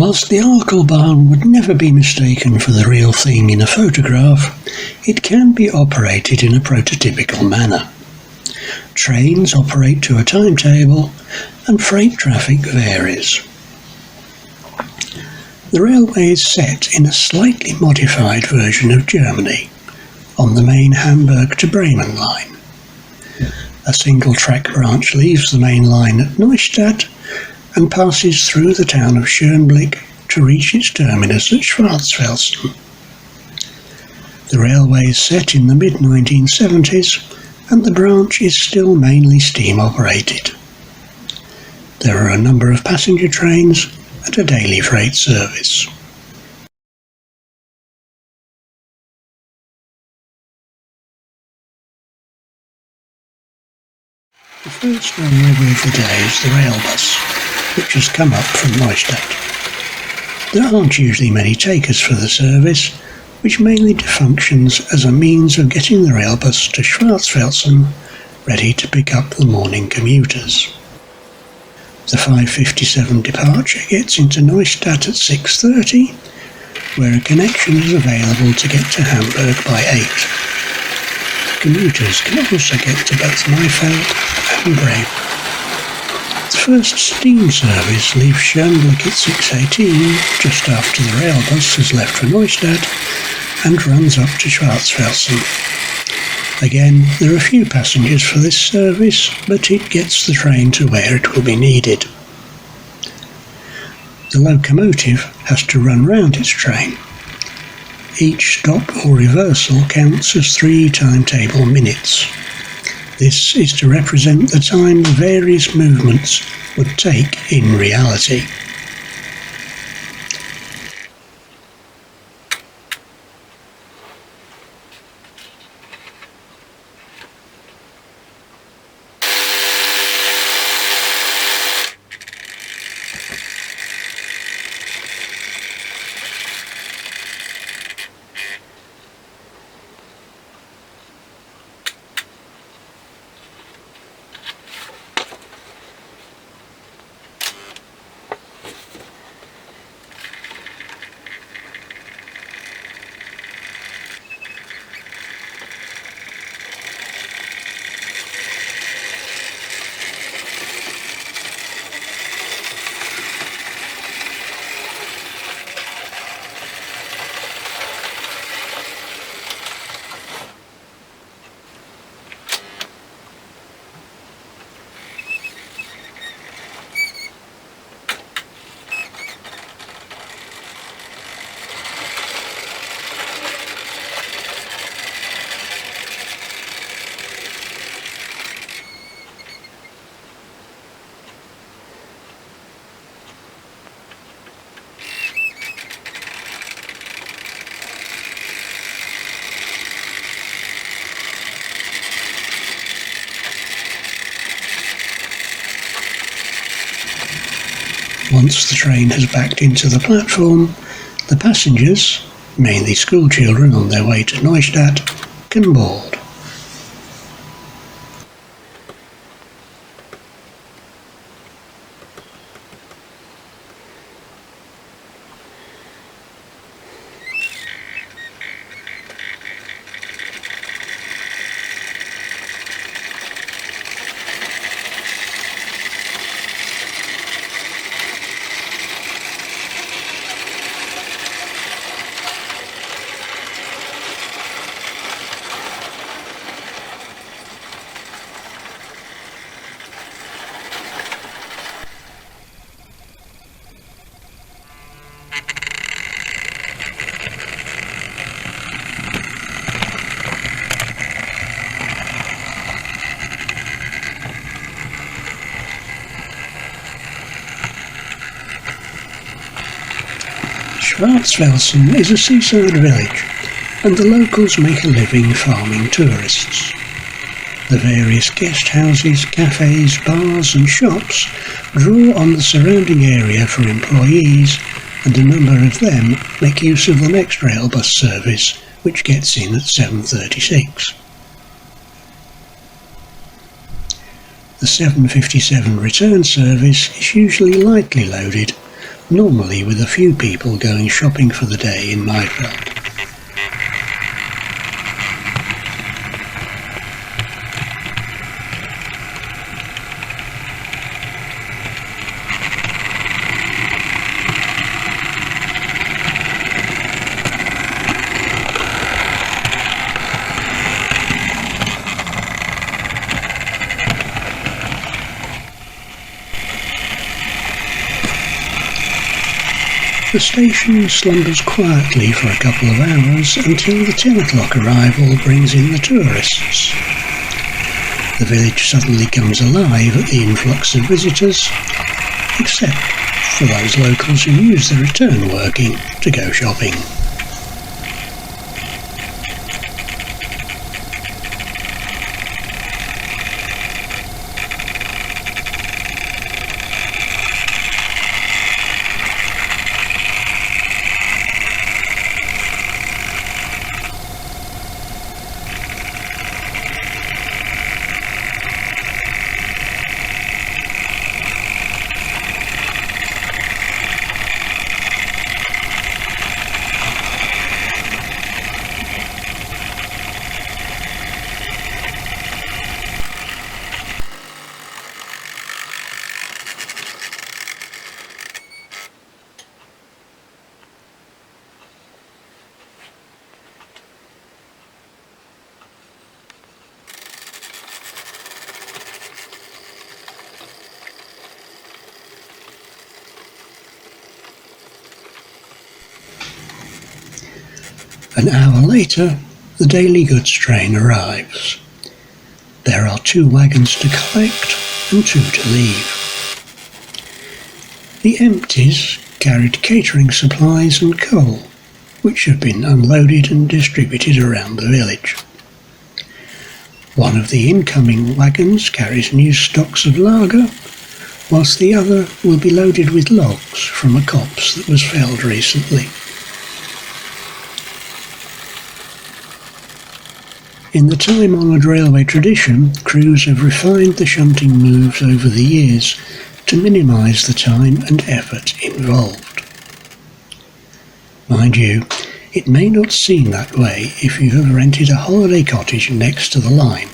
Whilst the Ercallbahn would never be mistaken for the real thing in a photograph, it can be operated in a prototypical manner. Trains operate to a timetable and freight traffic varies. The railway is set in a slightly modified version of Germany, on the main Hamburg to Bremen line. A single track branch leaves the main line at Neustadt and passes through the town of Schönblick to reach its terminus at Schwarzfelsen. The railway is set in the mid-1970s and the branch is still mainly steam operated. There are a number of passenger trains and a daily freight service. The first arrival of the day is the rail bus, which has come up from Neustadt. There aren't usually many takers for the service, which mainly functions as a means of getting the rail bus to Schwarzfelsen, ready to pick up the morning commuters. The 5:57 departure gets into Neustadt at 6:30, where a connection is available to get to Hamburg by 8. Commuters can also get to both Maifeld and Bremen. The first steam service leaves Schönblick at 6:18, just after the rail bus has left for Neustadt, and runs up to Schwarzfelsen. Again, there are few passengers for this service, but it gets the train to where it will be needed. The locomotive has to run round its train. Each stop or reversal counts as 3 timetable minutes. This is to represent the time various movements would take in reality. Once the train has backed into the platform, the passengers, mainly school children on their way to Neustadt, can board. Schwarzfelsen is a seaside village, and the locals make a living farming tourists. The various guest houses, cafes, bars and shops draw on the surrounding area for employees, and a number of them make use of the next rail bus service, which gets in at 7:36. The 7:57 return service is usually lightly loaded, normally with a few people going shopping for the day in Maifeld. The station slumbers quietly for a couple of hours until the 10 o'clock arrival brings in the tourists. The village suddenly comes alive at the influx of visitors, except for those locals who use the return working to go shopping. An hour later, the daily goods train arrives. There are 2 wagons to collect and 2 to leave. The empties carried catering supplies and coal, which have been unloaded and distributed around the village. One of the incoming wagons carries new stocks of lager, whilst the other will be loaded with logs from a copse that was felled recently. In the time-honoured railway tradition, crews have refined the shunting moves over the years to minimise the time and effort involved. Mind you, it may not seem that way if you have rented a holiday cottage next to the line.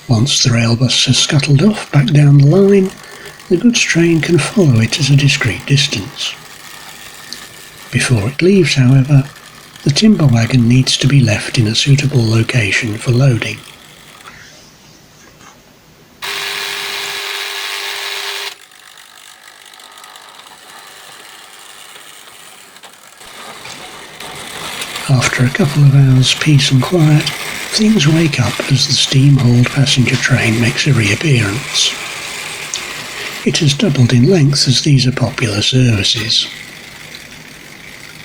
Once the rail bus has scuttled off back down the line, the goods train can follow it at a discreet distance. Before it leaves, however, the timber wagon needs to be left in a suitable location for loading. After a couple of hours' peace and quiet, things wake up as the steam-hauled passenger train makes a reappearance. It has doubled in length as these are popular services.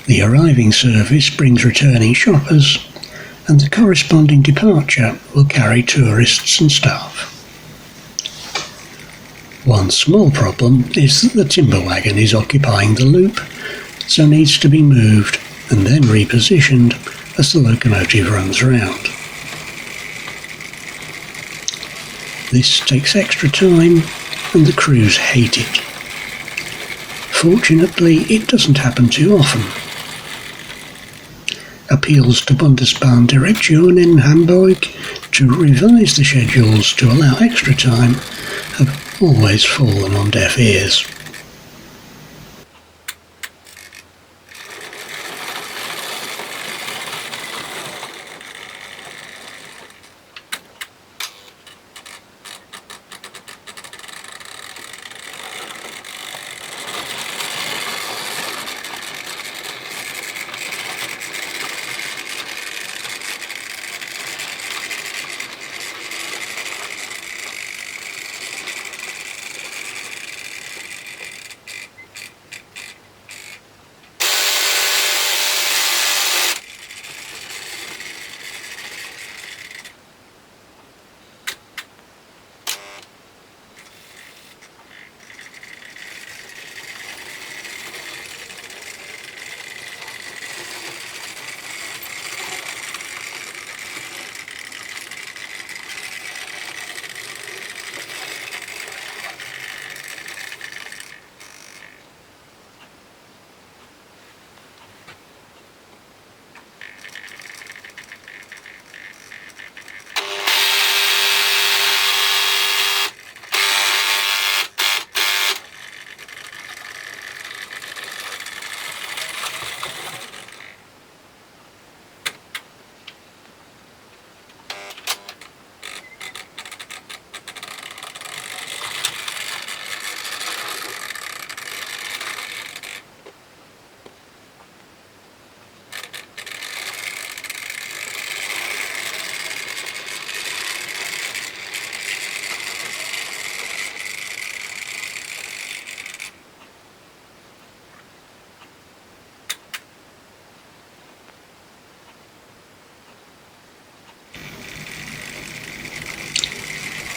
The arriving service brings returning shoppers, and the corresponding departure will carry tourists and staff. One small problem is that the timber wagon is occupying the loop, so needs to be moved and then repositioned as the locomotive runs round. This takes extra time, and the crews hate it. Fortunately, it doesn't happen too often. Appeals to Bundesbahndirektion in Hamburg to revise the schedules to allow extra time have always fallen on deaf ears.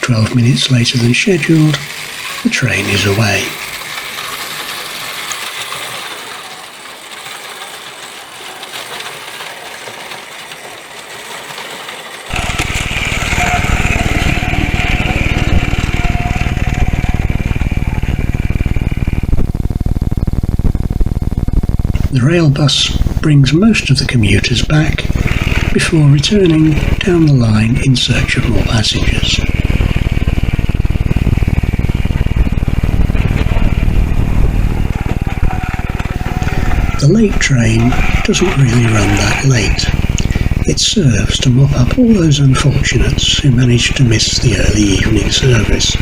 "12 minutes later than scheduled, the train is away. The rail bus brings most of the commuters back before returning down the line in search of more passengers. The late train doesn't really run that late. It serves to mop up all those unfortunates who managed to miss the early evening service.